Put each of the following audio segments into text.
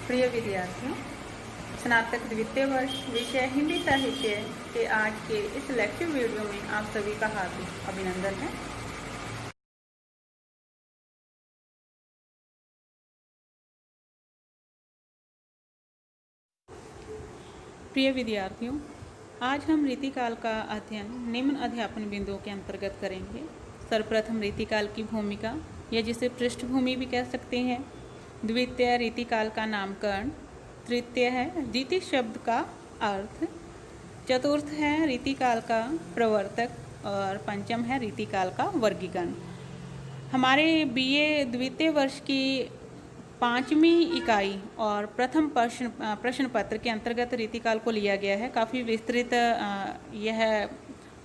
प्रिय विद्यार्थियों, स्नातक द्वितीय वर्ष विषय हिंदी साहित्य के आज के इस लेक्चर वीडियो में आप सभी का हार्दिक अभिनंदन है। प्रिय विद्यार्थियों, आज हम रीतिकाल का अध्ययन निम्न अध्यापन बिंदुओं के अंतर्गत करेंगे। सर्वप्रथम रीतिकाल की भूमिका या जिसे पृष्ठभूमि भी कह सकते हैं। द्वितीय रीतिकाल का नामकरण। तृतीय है रीति शब्द का अर्थ। चतुर्थ है रीतिकाल का प्रवर्तक और पंचम है रीतिकाल का वर्गीकरण। हमारे बीए द्वितीय वर्ष की 5वीं इकाई और प्रथम प्रश्न पत्र के अंतर्गत रीतिकाल को लिया गया है। काफ़ी विस्तृत यह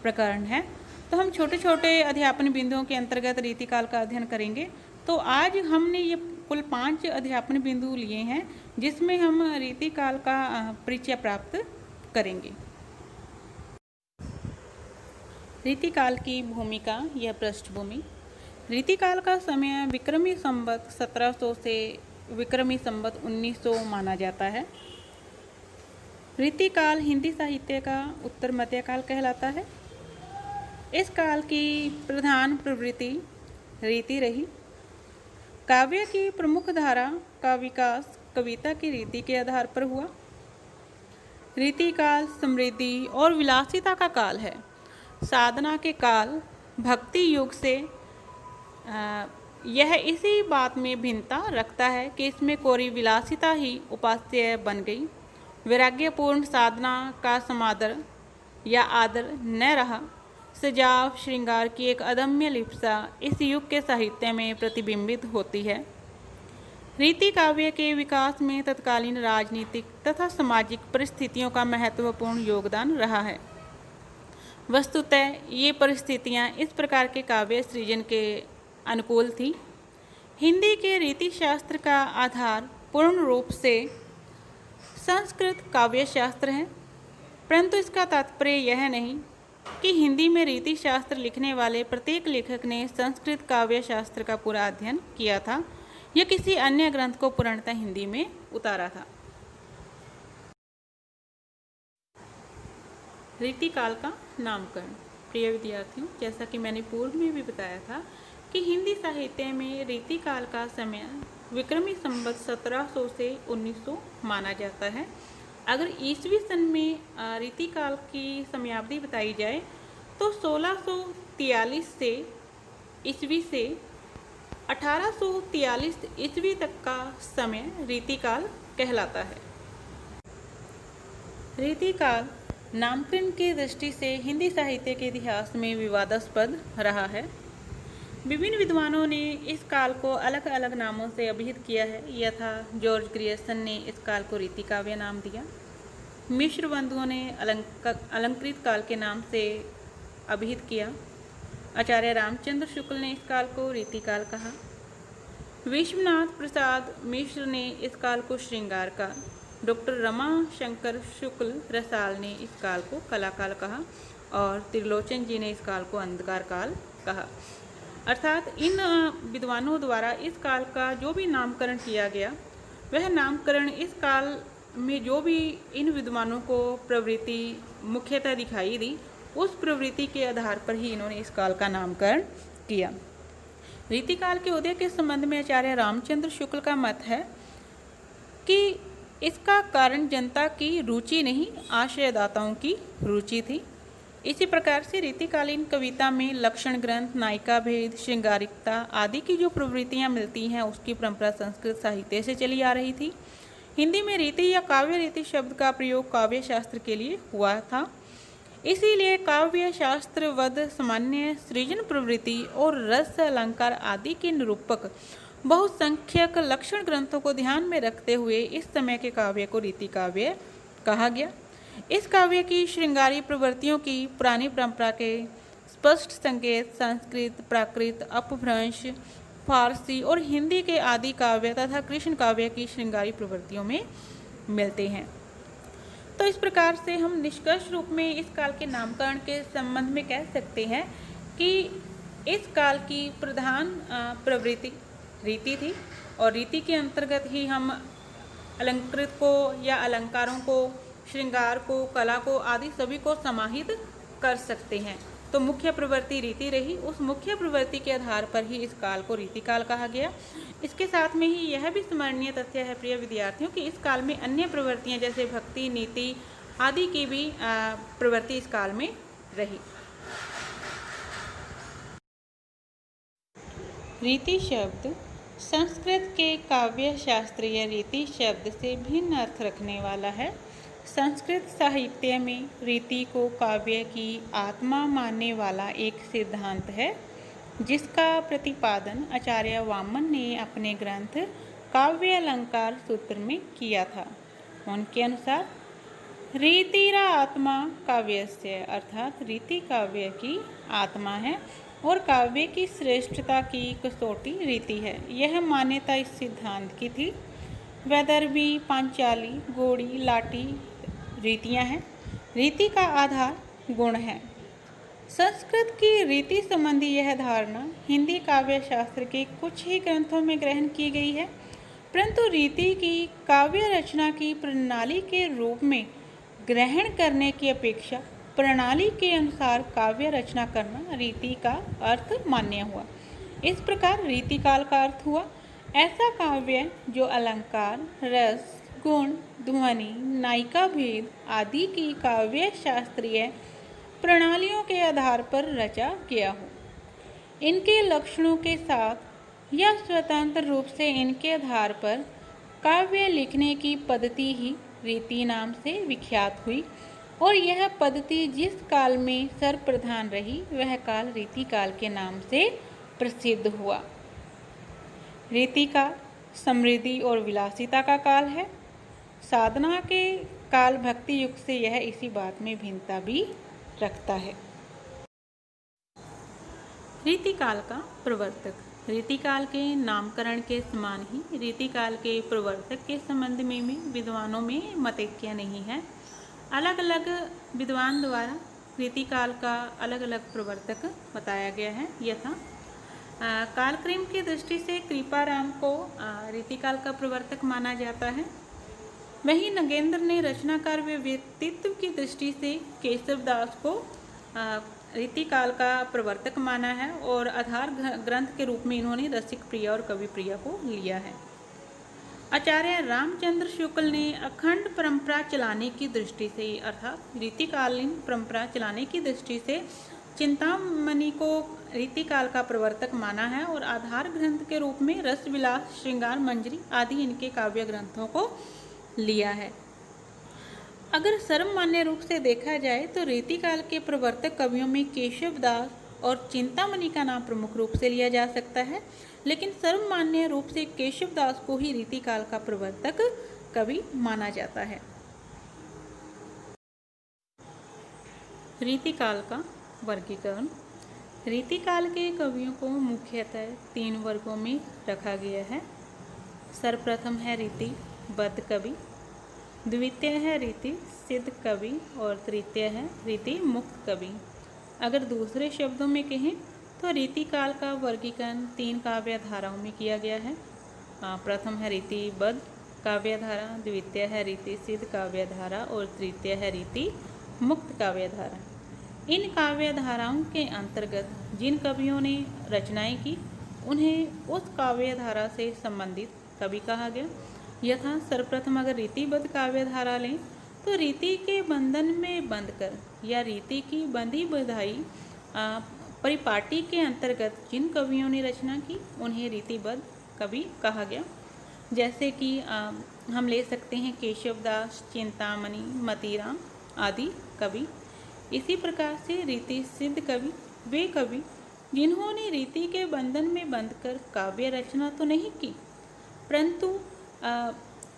प्रकरण है। तो हम छोटे छोटे अध्यापन बिंदुओं के अंतर्गत रीतिकाल का अध्ययन करेंगे। तो आज हमने ये कुल 5 अध्यापन बिंदु लिए हैं जिसमें हम रीतिकाल का परिचय प्राप्त करेंगे। रीतिकाल की भूमिका या पृष्ठभूमि। रीतिकाल का समय विक्रमी संवत 1700 से विक्रमी संवत 1900 माना जाता है। रीतिकाल हिंदी साहित्य का उत्तर मध्यकाल कहलाता है। इस काल की प्रधान प्रवृत्ति रीति रही। काव्य की प्रमुख धारा का विकास कविता की रीति के आधार पर हुआ। रीतिकाल समृद्धि और विलासिता का काल है। साधना के काल भक्ति युग से यह इसी बात में भिन्नता रखता है कि इसमें कोरी विलासिता ही उपास्य बन गई। वैराग्यपूर्ण साधना का समादर या आदर न रहा। सजाव श्रृंगार की एक अदम्य लिप्सा इस युग के साहित्य में प्रतिबिंबित होती है। रीति काव्य के विकास में तत्कालीन राजनीतिक तथा सामाजिक परिस्थितियों का महत्वपूर्ण योगदान रहा है। वस्तुतः ये परिस्थितियाँ इस प्रकार के काव्य सृजन के अनुकूल थी। हिंदी के रीति शास्त्र का आधार पूर्ण रूप से संस्कृत काव्य शास्त्र है, परंतु इसका तात्पर्य यह नहीं कि हिंदी में रीति शास्त्र लिखने वाले प्रत्येक लेखक ने संस्कृत काव्य शास्त्र का पूरा अध्ययन किया था या किसी अन्य ग्रंथ को पूर्णतः हिंदी में उतारा था। रीतिकाल का नामकरण। प्रिय विद्यार्थियों, जैसा कि मैंने पूर्व में भी बताया था कि हिंदी साहित्य में रीतिकाल का समय विक्रमी संवत 1700 से 1900 माना जाता है। अगर ईसवी सन में रीतिकाल की समयावधि बताई जाए तो 1643 से ईस्वी से 1843 ईस्वी तक का समय रीतिकाल कहलाता है। रीतिकाल नामकरण की दृष्टि से हिंदी साहित्य के इतिहास में विवादास्पद रहा है। विभिन्न विद्वानों ने इस काल को अलग अलग नामों से अभिहित किया है। यथा जॉर्ज ग्रियर्सन ने इस काल को रीतिकाव्य नाम दिया। मिश्र बंधुओं ने अलंकृत काल के नाम से अभिहित किया। आचार्य रामचंद्र शुक्ल ने इस काल को रीतिकाल कहा। विश्वनाथ प्रसाद मिश्र ने इस काल को श्रृंगार काल, डॉक्टर रमा शंकर शुक्ल रसाल ने इस काल को कलाकाल कहा और त्रिलोचन जी ने इस काल को अंधकार काल कहा। अर्थात इन विद्वानों द्वारा इस काल का जो भी नामकरण किया गया, वह नामकरण इस काल में जो भी इन विद्वानों को प्रवृत्ति मुख्यतः दिखाई दी, उस प्रवृत्ति के आधार पर ही इन्होंने इस काल का नामकरण किया। रीतिकाल के उदय के संबंध में आचार्य रामचंद्र शुक्ल का मत है कि इसका कारण जनता की रुचि नहीं, आश्रयदाताओं की रुचि थी। इसी प्रकार से रीतिकालीन कविता में लक्षण ग्रंथ, नायिका भेद, श्रृंगारिकता आदि की जो प्रवृत्तियां मिलती हैं, उसकी परंपरा संस्कृत साहित्य से चली आ रही थी। हिंदी में रीति या काव्य रीति शब्द का प्रयोग काव्य शास्त्र के लिए हुआ था। इसीलिए काव्य शास्त्रवद सामान्य सृजन प्रवृत्ति और रस अलंकार आदि के निरूपक बहुसंख्यक लक्षण ग्रंथों को ध्यान में रखते हुए इस समय के काव्य को रीति काव्य कहा गया। इस काव्य की श्रृंगारी प्रवृत्तियों की पुरानी परंपरा के स्पष्ट संकेत संस्कृत, प्राकृत, अपभ्रंश, फारसी और हिंदी के आदि काव्य तथा कृष्ण काव्य की श्रृंगारी प्रवृत्तियों में मिलते हैं। तो इस प्रकार से हम निष्कर्ष रूप में इस काल के नामकरण के संबंध में कह सकते हैं कि इस काल की प्रधान प्रवृत्ति रीति थी और रीति के अंतर्गत ही हम अलंकृत को या अलंकारों को, श्रृंगार को, कला को आदि सभी को समाहित कर सकते हैं। तो मुख्य प्रवृत्ति रीति रही। उस मुख्य प्रवृत्ति के आधार पर ही इस काल को रीतिकाल कहा गया। इसके साथ में ही यह भी स्मरणीय तथ्य है प्रिय विद्यार्थियों कि इस काल में अन्य प्रवृत्तियां जैसे भक्ति, नीति आदि की भी प्रवृत्ति इस काल में रही। रीति शब्द संस्कृत के काव्य शास्त्रीय रीति शब्द से भिन्न अर्थ रखने वाला है। संस्कृत साहित्य में रीति को काव्य की आत्मा मानने वाला एक सिद्धांत है, जिसका प्रतिपादन आचार्य वामन ने अपने ग्रंथ काव्य अलंकार सूत्र में किया था। उनके अनुसार रीतिरा आत्मा काव्यस्य, अर्थात रीति काव्य की आत्मा है और काव्य की श्रेष्ठता की कसौटी रीति है। यह मान्यता इस सिद्धांत की थी। वैदर्भी, पांचाली, गोड़ी, लाटी रीतियां हैं। रीति का आधार गुण है। संस्कृत की रीति संबंधी यह धारणा हिंदी काव्य शास्त्र के कुछ ही ग्रंथों में ग्रहण की गई है, परंतु रीति की काव्य रचना की प्रणाली के रूप में ग्रहण करने की अपेक्षा प्रणाली के अनुसार काव्य रचना करना रीति का अर्थ मान्य हुआ। इस प्रकार रीतिकाल का अर्थ हुआ ऐसा काव्य जो अलंकार, रस, गुण, ध्वनि, नायिका भेद आदि की काव्य शास्त्रीय प्रणालियों के आधार पर रचा गया हो। इनके लक्षणों के साथ या स्वतंत्र रूप से इनके आधार पर काव्य लिखने की पद्धति ही रीति नाम से विख्यात हुई और यह पद्धति जिस काल में सर्वप्रधान रही वह काल रीतिकाल के नाम से प्रसिद्ध हुआ। रीतिकाल समृद्धि और विलासिता का काल है। साधना के काल भक्ति युग से यह इसी बात में भिन्नता भी रखता है। रीतिकाल का प्रवर्तक। रीतिकाल के नामकरण के समान ही रीतिकाल के प्रवर्तक के संबंध में विद्वानों में मतैक्य नहीं है। अलग अलग विद्वान द्वारा रीतिकाल का अलग अलग प्रवर्तक बताया गया है। यथा कालक्रम की दृष्टि से कृपाराम को रीतिकाल का प्रवर्तक माना जाता है। वहीं नगेंद्र ने रचनाकार व व्यक्तित्व की दृष्टि से केशवदास को रीतिकाल का प्रवर्तक माना है और आधार ग्रंथ के रूप में इन्होंने रसिक प्रिया और कवि प्रिया को लिया है। आचार्य रामचंद्र शुक्ल ने अखंड परंपरा चलाने की दृष्टि से अर्थात रीतिकालीन परंपरा चलाने की दृष्टि से चिंतामणि को रीतिकाल का प्रवर्तक माना है और आधार ग्रंथ के रूप में रसविलास, श्रृंगार मंजरी आदि इनके काव्य ग्रंथों को लिया है। अगर सर्वमान्य रूप से देखा जाए तो रीतिकाल के प्रवर्तक कवियों में केशवदास और चिंतामणि का नाम प्रमुख रूप से लिया जा सकता है, लेकिन सर्वमान्य रूप से केशवदास को ही रीतिकाल का प्रवर्तक कवि माना जाता है। रीतिकाल का वर्गीकरण। रीतिकाल के कवियों को मुख्यतः 3 वर्गों में रखा गया है। सर्वप्रथम है रीतिबद्ध कवि, द्वितीय है रीति सिद्ध कवि और तृतीय है रीति मुक्त कवि। अगर दूसरे शब्दों में कहें तो रीतिकाल का वर्गीकरण 3 काव्य धाराओं में किया गया है। प्रथम है रीतिबद्ध काव्य धारा, द्वितीय है रीति सिद्ध काव्य धारा और तृतीय है रीति मुक्त काव्य धारा। इन काव्य धाराओं के अंतर्गत जिन कवियों ने रचनाएं की उन्हें उस काव्य धारा से संबंधित कवि कहा गया। यथा सर्वप्रथम अगर रीतिबद्ध काव्य धारा लें तो रीति के बंधन में बंधकर या रीति की बंधी बधाई परिपाटी के अंतर्गत जिन कवियों ने रचना की उन्हें रीतिबद्ध कवि कहा गया। जैसे कि हम ले सकते हैं केशवदास, चिंतामणि, मतीराम आदि कवि। इसी प्रकार से रीति सिद्ध कवि वे कवि जिन्होंने रीति के बंधन में बंधकर काव्य रचना तो नहीं की, परंतु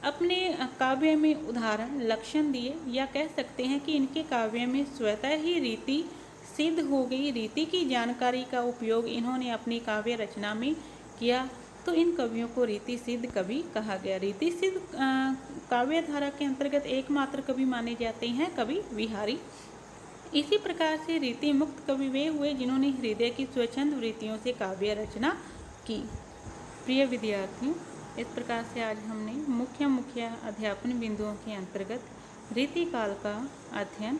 अपने काव्य में उदाहरण लक्षण दिए, या कह सकते हैं कि इनके काव्य में स्वतः ही रीति सिद्ध हो गई। रीति की जानकारी का उपयोग इन्होंने अपनी काव्य रचना में किया, तो इन कवियों को रीति सिद्ध कवि कहा गया। रीति सिद्ध काव्य धारा के अंतर्गत एकमात्र कवि माने जाते हैं कवि विहारी। इसी प्रकार से रीति मुक्त कवि वे हुए जिन्होंने हृदय की स्वच्छंद वृत्तियों से काव्य रचना की। प्रिय विद्यार्थियों, इस प्रकार से आज हमने मुख्य मुख्य अध्यापन बिंदुओं के अंतर्गत रीतिकाल का अध्ययन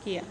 किया।